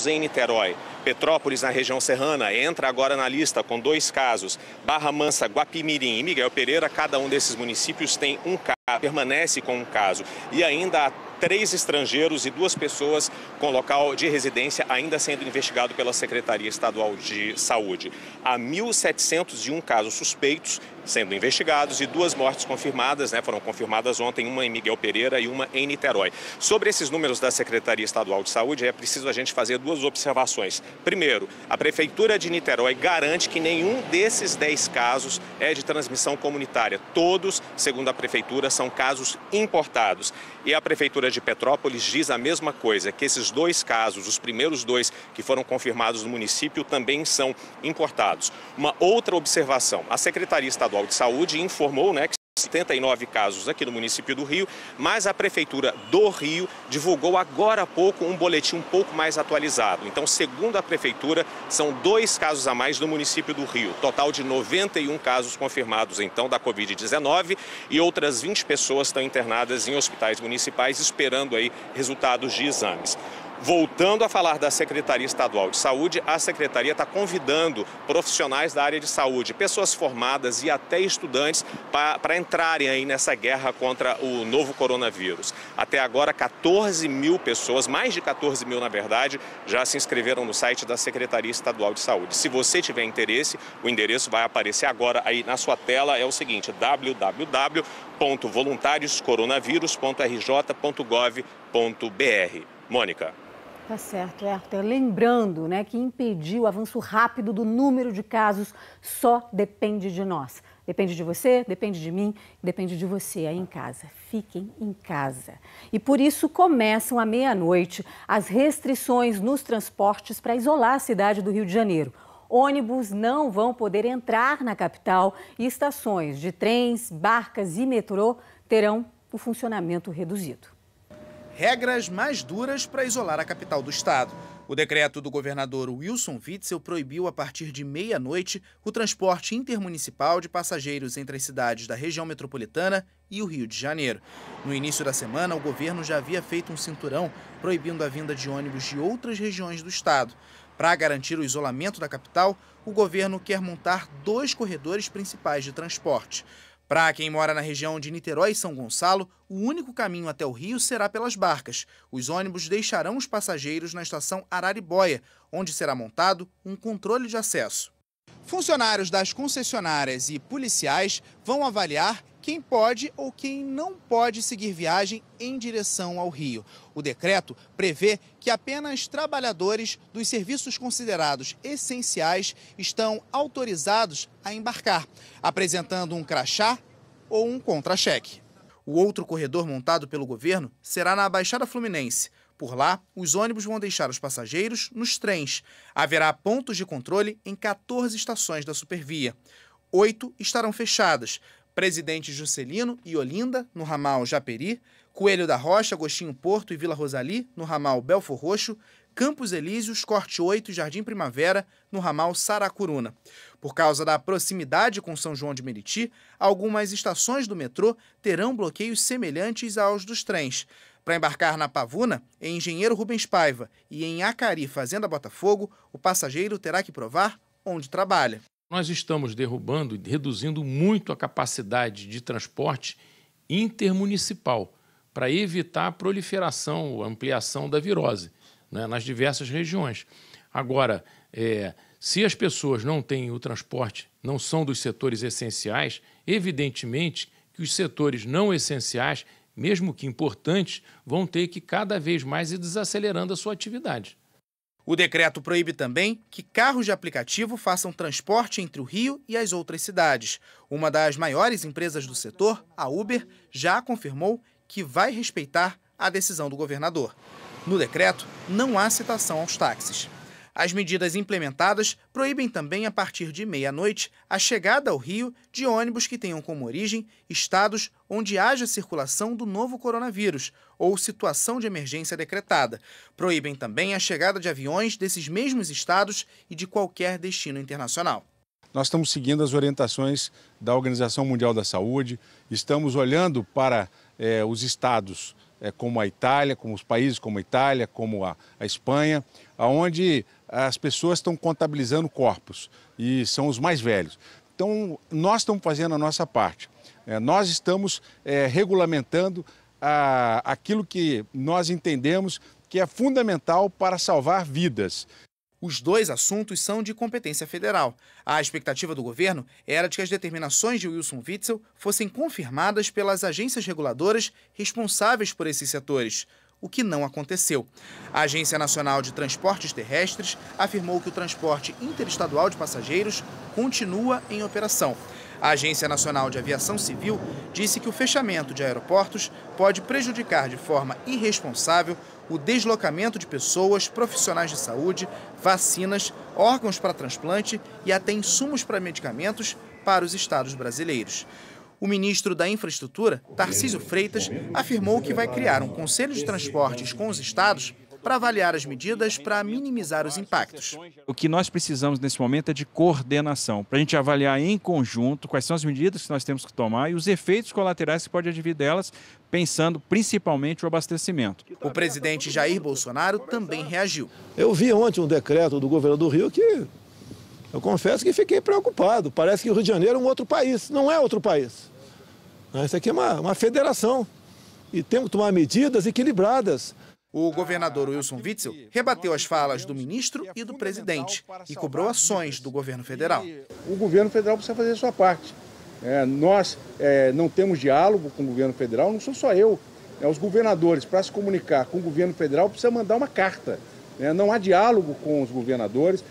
em Niterói. Petrópolis, na região serrana, entra agora na lista com 2 casos. Barra Mansa, Guapimirim e Miguel Pereira, cada um desses municípios tem um caso, permanece com um caso. E ainda há 3 estrangeiros e 2 pessoas com local de residência ainda sendo investigado pela Secretaria Estadual de Saúde. Há 1.701 casos suspeitos sendo investigados e 2 mortes confirmadas, foram confirmadas ontem, uma em Miguel Pereira e uma em Niterói. Sobre esses números da Secretaria Estadual de Saúde, é preciso a gente fazer 2 observações. Primeiro, a Prefeitura de Niterói garante que nenhum desses 10 casos é de transmissão comunitária. Todos, segundo a Prefeitura, são casos importados. E a Prefeitura de Petrópolis diz a mesma coisa, que esses 2 casos, os primeiros 2 que foram confirmados no município, também são importados. Uma outra observação, a Secretaria Estadual de Saúde informou, que 79 casos aqui no município do Rio, mas a Prefeitura do Rio divulgou agora há pouco um boletim um pouco mais atualizado. Então, segundo a Prefeitura, são 2 casos a mais no município do Rio. Total de 91 casos confirmados, então, da Covid-19 e outras 20 pessoas estão internadas em hospitais municipais esperando aí resultados de exames. Voltando a falar da Secretaria Estadual de Saúde, a Secretaria está convidando profissionais da área de saúde, pessoas formadas e até estudantes para entrarem aí nessa guerra contra o novo coronavírus. Até agora, 14 mil pessoas, mais de 14 mil na verdade, já se inscreveram no site da Secretaria Estadual de Saúde. Se você tiver interesse, o endereço vai aparecer agora aí na sua tela, é o seguinte, www.voluntarioscoronavírus.rj.gov.br. Mônica. Tá certo, Herter. Lembrando, que impedir o avanço rápido do número de casos só depende de nós. Depende de você, depende de mim, depende de você aí em casa. Fiquem em casa. E por isso começam à meia-noite as restrições nos transportes para isolar a cidade do Rio de Janeiro. Ônibus não vão poder entrar na capital e estações de trens, barcas e metrô terão o funcionamento reduzido. Regras mais duras para isolar a capital do estado. O decreto do governador Wilson Witzel proibiu a partir de meia-noite o transporte intermunicipal de passageiros entre as cidades da região metropolitana e o Rio de Janeiro. No início da semana, o governo já havia feito um cinturão proibindo a vinda de ônibus de outras regiões do estado. Para garantir o isolamento da capital, o governo quer montar 2 corredores principais de transporte. Para quem mora na região de Niterói e São Gonçalo, o único caminho até o Rio será pelas barcas. Os ônibus deixarão os passageiros na estação Araribóia, onde será montado um controle de acesso. Funcionários das concessionárias e policiais vão avaliar quem pode ou quem não pode seguir viagem em direção ao Rio. O decreto prevê que apenas trabalhadores dos serviços considerados essenciais estão autorizados a embarcar, apresentando um crachá ou um contra-cheque. O outro corredor montado pelo governo será na Baixada Fluminense. Por lá, os ônibus vão deixar os passageiros nos trens. Haverá pontos de controle em 14 estações da Supervia. 8 estarão fechadas. Presidente Juscelino e Olinda, no ramal Japeri, Coelho da Rocha, Agostinho Porto e Vila Rosali, no ramal Belfor Roxo, Campos Elíseos, Corte 8 e Jardim Primavera, no ramal Saracuruna. Por causa da proximidade com São João de Meriti, algumas estações do metrô terão bloqueios semelhantes aos dos trens. Para embarcar na Pavuna, em Engenheiro Rubens Paiva e em Acari, Fazenda Botafogo, o passageiro terá que provar onde trabalha. Nós estamos derrubando e reduzindo muito a capacidade de transporte intermunicipal para evitar a proliferação, a ampliação da virose, nas diversas regiões. Agora, se as pessoas não têm o transporte, não são dos setores essenciais, evidentemente que os setores não essenciais, mesmo que importantes, vão ter que cada vez mais ir desacelerando a sua atividade. O decreto proíbe também que carros de aplicativo façam transporte entre o Rio e as outras cidades. Uma das maiores empresas do setor, a Uber, já confirmou que vai respeitar a decisão do governador. No decreto, não há citação aos táxis. As medidas implementadas proíbem também, a partir de meia-noite, a chegada ao Rio de ônibus que tenham como origem estados onde haja circulação do novo coronavírus ou situação de emergência decretada. Proíbem também a chegada de aviões desses mesmos estados e de qualquer destino internacional. Nós estamos seguindo as orientações da Organização Mundial da Saúde, estamos olhando para os estados como a Itália, como os países como a Itália, como a Espanha, onde as pessoas estão contabilizando corpos e são os mais velhos. Então, nós estamos fazendo a nossa parte. Nós estamos regulamentando aquilo que nós entendemos que é fundamental para salvar vidas. Os dois assuntos são de competência federal. A expectativa do governo era de que as determinações de Wilson Witzel fossem confirmadas pelas agências reguladoras responsáveis por esses setores, o que não aconteceu. A Agência Nacional de Transportes Terrestres afirmou que o transporte interestadual de passageiros continua em operação. A Agência Nacional de Aviação Civil disse que o fechamento de aeroportos pode prejudicar de forma irresponsável o deslocamento de pessoas, profissionais de saúde, vacinas, órgãos para transplante e até insumos para medicamentos para os estados brasileiros. O ministro da Infraestrutura, Tarcísio Freitas, afirmou que vai criar um conselho de transportes com os estados para avaliar as medidas para minimizar os impactos. O que nós precisamos nesse momento é de coordenação, para a gente avaliar em conjunto quais são as medidas que nós temos que tomar e os efeitos colaterais que pode advir delas, pensando principalmente o abastecimento. O presidente Jair Bolsonaro também reagiu. Eu vi ontem um decreto do governo do Rio que eu confesso que fiquei preocupado. Parece que o Rio de Janeiro é um outro país. Não é outro país. Isso aqui é uma federação e temos que tomar medidas equilibradas. O governador Wilson Witzel rebateu as falas do ministro e do presidente e cobrou ações do governo federal. O governo federal precisa fazer a sua parte. Nós não temos diálogo com o governo federal, não sou só eu. Os governadores, para se comunicar com o governo federal, precisam mandar uma carta. Não há diálogo com os governadores.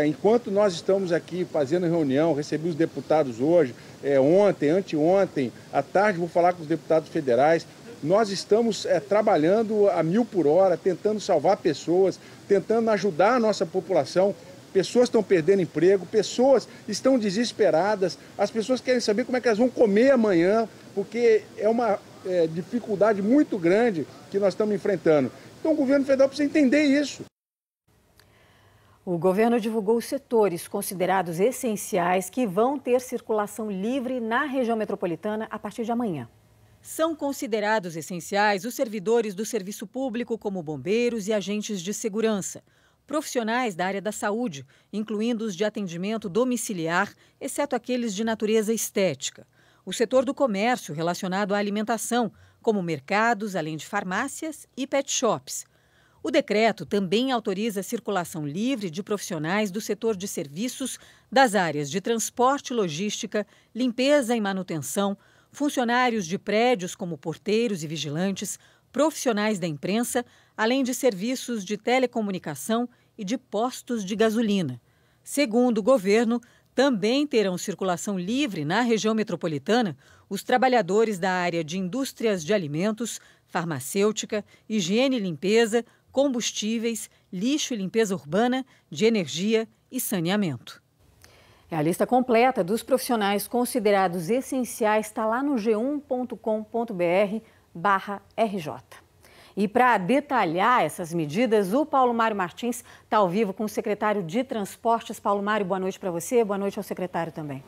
Enquanto nós estamos aqui fazendo reunião, recebi os deputados hoje, ontem, anteontem, à tarde vou falar com os deputados federais. Nós estamos trabalhando a 1000 por hora, tentando salvar pessoas, tentando ajudar a nossa população. Pessoas estão perdendo emprego, pessoas estão desesperadas, as pessoas querem saber como é que elas vão comer amanhã, porque é uma dificuldade muito grande que nós estamos enfrentando. Então o governo federal precisa entender isso. O governo divulgou os setores considerados essenciais que vão ter circulação livre na região metropolitana a partir de amanhã. São considerados essenciais os servidores do serviço público, como bombeiros e agentes de segurança, profissionais da área da saúde, incluindo os de atendimento domiciliar, exceto aqueles de natureza estética, o setor do comércio relacionado à alimentação, como mercados, além de farmácias e pet shops. O decreto também autoriza a circulação livre de profissionais do setor de serviços, das áreas de transporte e logística, limpeza e manutenção, funcionários de prédios como porteiros e vigilantes, profissionais da imprensa, além de serviços de telecomunicação e de postos de gasolina. Segundo o governo, também terão circulação livre na região metropolitana os trabalhadores da área de indústrias de alimentos, farmacêutica, higiene e limpeza, combustíveis, lixo e limpeza urbana, de energia e saneamento. A lista completa dos profissionais considerados essenciais está lá no g1.com.br/RJ. E para detalhar essas medidas, o Paulo Mário Martins está ao vivo com o secretário de Transportes. Paulo Mário, boa noite para você, boa noite ao secretário também.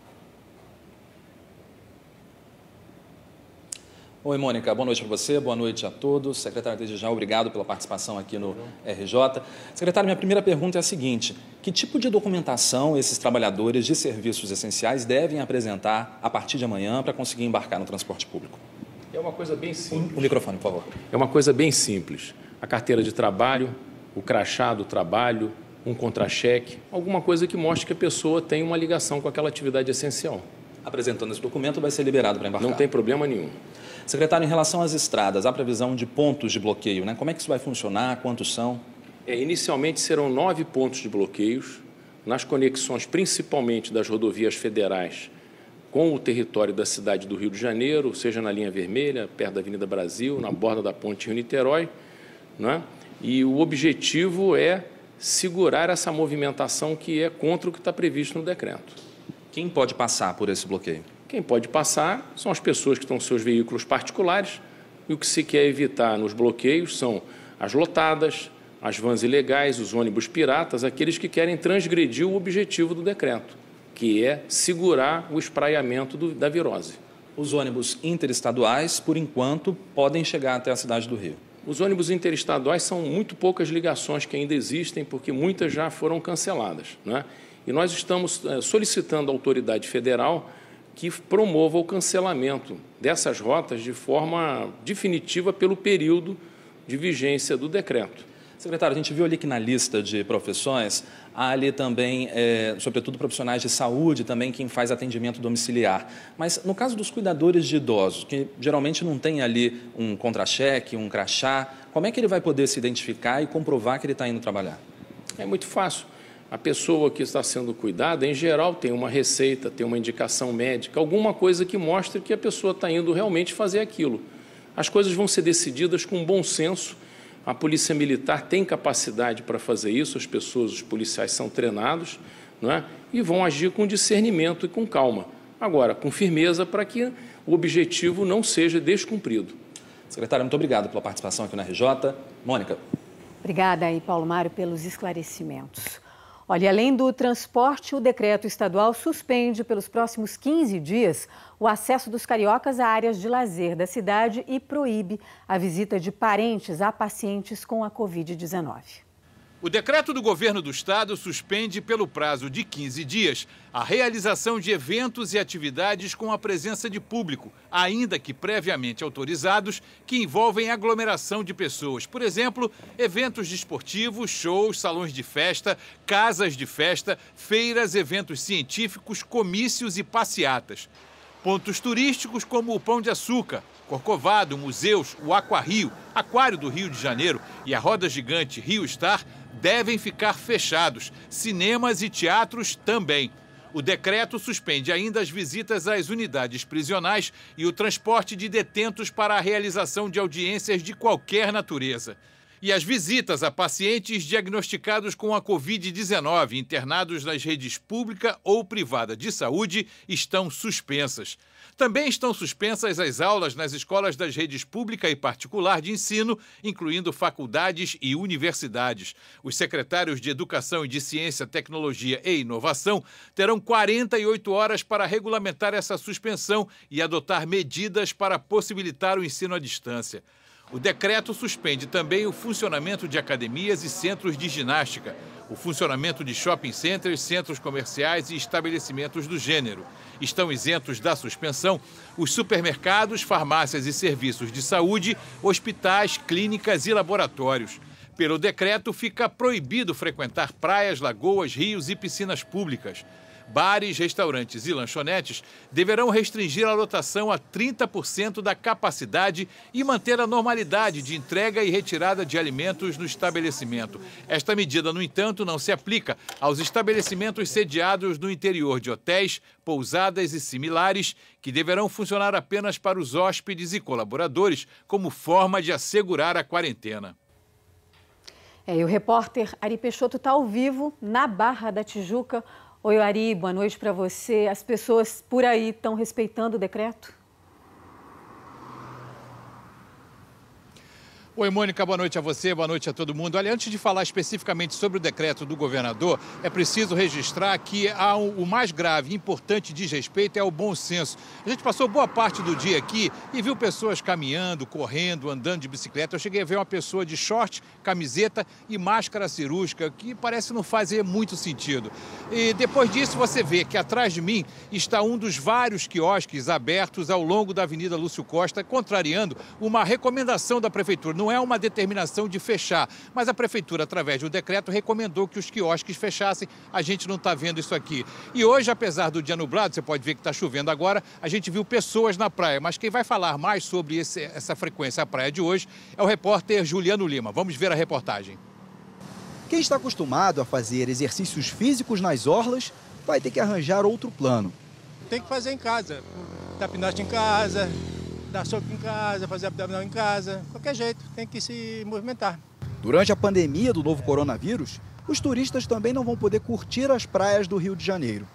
Oi, Mônica, boa noite para você, boa noite a todos. Secretário, desde já, obrigado pela participação aqui no RJ. Secretário, minha primeira pergunta é a seguinte: que tipo de documentação esses trabalhadores de serviços essenciais devem apresentar a partir de amanhã para conseguir embarcar no transporte público? É uma coisa bem simples. O microfone, por favor. É uma coisa bem simples. A carteira de trabalho, o crachá do trabalho, um contra-cheque, alguma coisa que mostre que a pessoa tem uma ligação com aquela atividade essencial. Apresentando esse documento, vai ser liberado para embarcar? Não tem problema nenhum. Secretário, em relação às estradas, há previsão de pontos de bloqueio, né? Como é que isso vai funcionar? Quantos são? Inicialmente serão 9 pontos de bloqueios nas conexões principalmente das rodovias federais com o território da cidade do Rio de Janeiro, seja na linha vermelha, perto da Avenida Brasil, na borda da ponte Rio-Niterói, né? E o objetivo é segurar essa movimentação que é contra o que está previsto no decreto. Quem pode passar por esse bloqueio? Quem pode passar são as pessoas que estão com seus veículos particulares, e o que se quer evitar nos bloqueios são as lotadas, as vans ilegais, os ônibus piratas, aqueles que querem transgredir o objetivo do decreto, que é segurar o espraiamento da virose. Os ônibus interestaduais, por enquanto, podem chegar até a cidade do Rio. Os ônibus interestaduais são muito poucas ligações que ainda existem, porque muitas já foram canceladas, né? E nós estamos solicitando à autoridade federal que promova o cancelamento dessas rotas de forma definitiva pelo período de vigência do decreto. Secretário, a gente viu ali que na lista de profissões há ali também, sobretudo, profissionais de saúde, também quem faz atendimento domiciliar. Mas no caso dos cuidadores de idosos, que geralmente não tem ali um contra-cheque, um crachá, como é que ele vai poder se identificar e comprovar que ele está indo trabalhar? É muito fácil. A pessoa que está sendo cuidada, em geral, tem uma receita, tem uma indicação médica, alguma coisa que mostre que a pessoa está indo realmente fazer aquilo. As coisas vão ser decididas com bom senso. A Polícia Militar tem capacidade para fazer isso, as pessoas, os policiais são treinados, não é? E vão agir com discernimento e com calma. Agora, com firmeza, para que o objetivo não seja descumprido. Secretário, muito obrigado pela participação aqui na RJ. Mônica. Obrigada aí, Paulo Mário, pelos esclarecimentos. Olha, além do transporte, o decreto estadual suspende pelos próximos 15 dias o acesso dos cariocas a áreas de lazer da cidade e proíbe a visita de parentes a pacientes com a Covid-19. O decreto do governo do estado suspende pelo prazo de 15 dias a realização de eventos e atividades com a presença de público, ainda que previamente autorizados, que envolvem aglomeração de pessoas. Por exemplo, eventos desportivos, shows, salões de festa, casas de festa, feiras, eventos científicos, comícios e passeatas. Pontos turísticos como o Pão de Açúcar, Corcovado, museus, o Aquarrio, Aquário do Rio de Janeiro e a roda gigante Rio Star devem ficar fechados. Cinemas e teatros também. O decreto suspende ainda as visitas às unidades prisionais e o transporte de detentos para a realização de audiências de qualquer natureza. E as visitas a pacientes diagnosticados com a Covid-19, internados nas redes pública ou privada de saúde, estão suspensas. Também estão suspensas as aulas nas escolas das redes pública e particular de ensino, incluindo faculdades e universidades. Os secretários de Educação e de Ciência, Tecnologia e Inovação terão 48 horas para regulamentar essa suspensão e adotar medidas para possibilitar o ensino à distância. O decreto suspende também o funcionamento de academias e centros de ginástica, o funcionamento de shopping centers, centros comerciais e estabelecimentos do gênero. Estão isentos da suspensão os supermercados, farmácias e serviços de saúde, hospitais, clínicas e laboratórios. Pelo decreto, fica proibido frequentar praias, lagoas, rios e piscinas públicas. Bares, restaurantes e lanchonetes deverão restringir a lotação a 30% da capacidade e manter a normalidade de entrega e retirada de alimentos no estabelecimento. Esta medida, no entanto, não se aplica aos estabelecimentos sediados no interior de hotéis, pousadas e similares, que deverão funcionar apenas para os hóspedes e colaboradores, como forma de assegurar a quarentena. E o repórter Ari Peixoto está ao vivo na Barra da Tijuca. Oi, Ari, boa noite para você. As pessoas por aí estão respeitando o decreto? Oi, Mônica, boa noite a você, boa noite a todo mundo. Olha, antes de falar especificamente sobre o decreto do governador, é preciso registrar que o mais grave e importante desrespeito é o bom senso. A gente passou boa parte do dia aqui e viu pessoas caminhando, correndo, andando de bicicleta. Eu cheguei a ver uma pessoa de short, camiseta e máscara cirúrgica, que parece não fazer muito sentido. E depois disso você vê que atrás de mim está um dos vários quiosques abertos ao longo da Avenida Lúcio Costa, contrariando uma recomendação da Prefeitura. Não é uma determinação de fechar, mas a Prefeitura, através de um decreto, recomendou que os quiosques fechassem. A gente não está vendo isso aqui. E hoje, apesar do dia nublado, você pode ver que está chovendo agora, a gente viu pessoas na praia. Mas quem vai falar mais sobre essa frequência à praia de hoje é o repórter Juliano Lima. Vamos ver a reportagem. Quem está acostumado a fazer exercícios físicos nas orlas vai ter que arranjar outro plano. Tem que fazer em casa, dar ginástica em casa, dar soco em casa, fazer abdominal em casa, qualquer jeito, tem que se movimentar. Durante a pandemia do novo coronavírus, os turistas também não vão poder curtir as praias do Rio de Janeiro.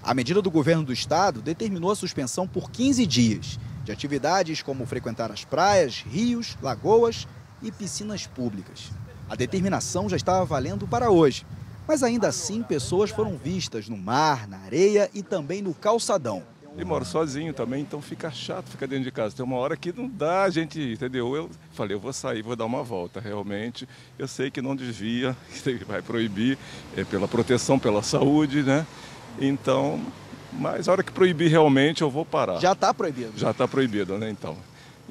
A medida do governo do estado determinou a suspensão por 15 dias de atividades como frequentar as praias, rios, lagoas e piscinas públicas. A determinação já estava valendo para hoje, mas ainda assim pessoas foram vistas no mar, na areia e também no calçadão. E moro sozinho também, então fica chato ficar dentro de casa. Tem uma hora que não dá, a gente, entendeu? Eu falei, eu vou sair, vou dar uma volta. Realmente, eu sei que não desvia, que vai proibir, pela proteção, pela saúde, né? Então, mas a hora que proibir realmente, eu vou parar. Já está proibido? Já está proibido, né, então.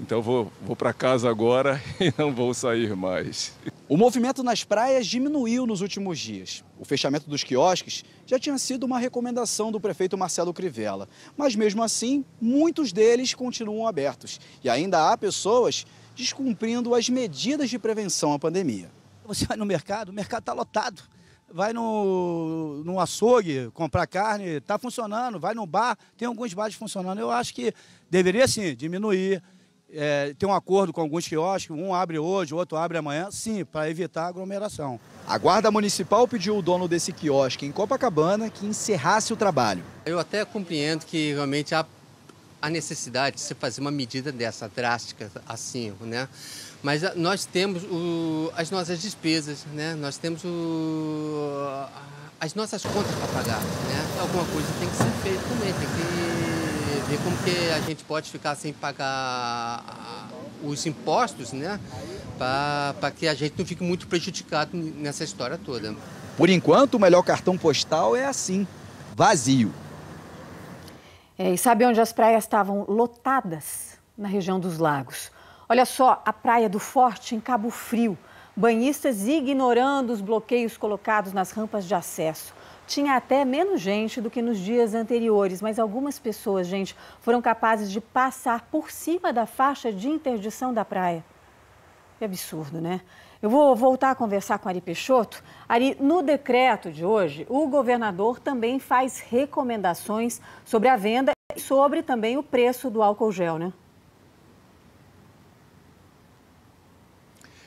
Então eu vou para casa agora e não vou sair mais. O movimento nas praias diminuiu nos últimos dias. O fechamento dos quiosques já tinha sido uma recomendação do prefeito Marcelo Crivella. Mas mesmo assim, muitos deles continuam abertos. E ainda há pessoas descumprindo as medidas de prevenção à pandemia. Você vai no mercado, o mercado está lotado. Vai no açougue comprar carne, está funcionando. Vai no bar, tem alguns bares funcionando. Eu acho que deveria sim diminuir. Ter um acordo com alguns quiosques, um abre hoje, o outro abre amanhã, sim, para evitar aglomeração. A Guarda Municipal pediu ao dono desse quiosque em Copacabana que encerrasse o trabalho. Eu até compreendo que realmente há a necessidade de se fazer uma medida dessa drástica assim, né? Mas nós temos as nossas despesas, né? Nós temos as nossas contas para pagar, né? Alguma coisa tem que ser feita também, tem que ver como que a gente pode ficar sem pagar os impostos, né? Para que a gente não fique muito prejudicado nessa história toda. Por enquanto, o melhor cartão postal é assim, vazio. E sabe onde as praias estavam lotadas? Na região dos lagos. Olha só, a Praia do Forte, em Cabo Frio. Banhistas ignorando os bloqueios colocados nas rampas de acesso. Tinha até menos gente do que nos dias anteriores, mas algumas pessoas, gente, foram capazes de passar por cima da faixa de interdição da praia. Que absurdo, né? Eu vou voltar a conversar com Ari Peixoto. Ari, no decreto de hoje, o governador também faz recomendações sobre a venda e sobre também o preço do álcool gel, né?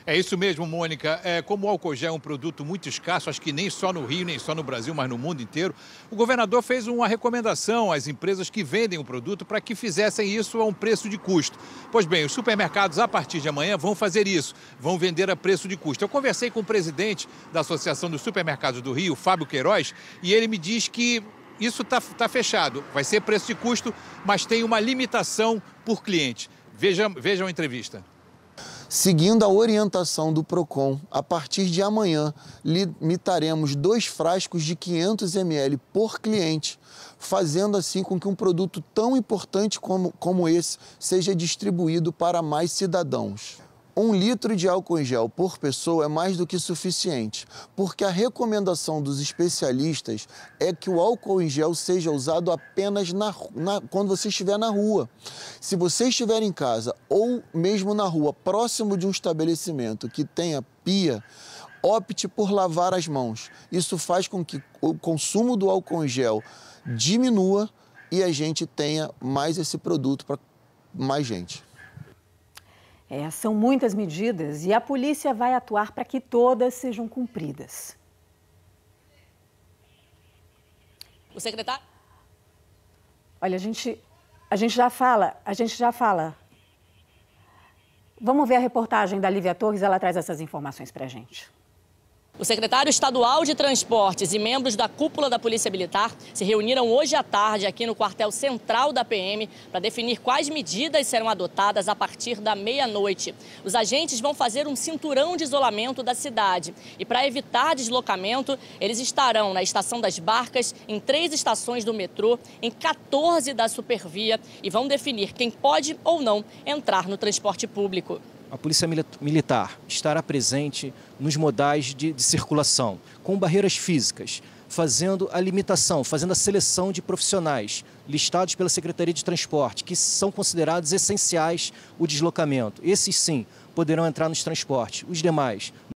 É isso mesmo, Mônica. Como o álcool gel é um produto muito escasso, acho que nem só no Rio, nem só no Brasil, mas no mundo inteiro, o governador fez uma recomendação às empresas que vendem o produto para que fizessem isso a um preço de custo. Pois bem, os supermercados, a partir de amanhã, vão fazer isso, vão vender a preço de custo. Eu conversei com o presidente da Associação dos Supermercados do Rio, Fábio Queiroz, e ele me diz que isso está fechado. Vai ser preço de custo, mas tem uma limitação por cliente. Vejam a entrevista. Seguindo a orientação do PROCON, a partir de amanhã, limitaremos 2 frascos de 500 ml por cliente, fazendo assim com que um produto tão importante como esse seja distribuído para mais cidadãos. 1 litro de álcool em gel por pessoa é mais do que suficiente, porque a recomendação dos especialistas é que o álcool em gel seja usado apenas quando você estiver na rua. Se você estiver em casa ou mesmo na rua, próximo de um estabelecimento que tenha pia, opte por lavar as mãos. Isso faz com que o consumo do álcool em gel diminua e a gente tenha mais esse produto para mais gente. São muitas medidas e a polícia vai atuar para que todas sejam cumpridas. O secretário? Olha, a gente já fala. Vamos ver a reportagem da Lívia Torres, ela traz essas informações para a gente. O secretário estadual de Transportes e membros da cúpula da Polícia Militar se reuniram hoje à tarde aqui no quartel central da PM para definir quais medidas serão adotadas a partir da meia-noite. Os agentes vão fazer um cinturão de isolamento da cidade e, para evitar deslocamento, eles estarão na Estação das Barcas, em 3 estações do metrô, em 14 da Supervia e vão definir quem pode ou não entrar no transporte público. A Polícia Militar estará presente nos modais de circulação, com barreiras físicas, fazendo a limitação, fazendo a seleção de profissionais listados pela Secretaria de Transporte, que são considerados essenciais o deslocamento. Esses, sim, poderão entrar nos transportes. Os demais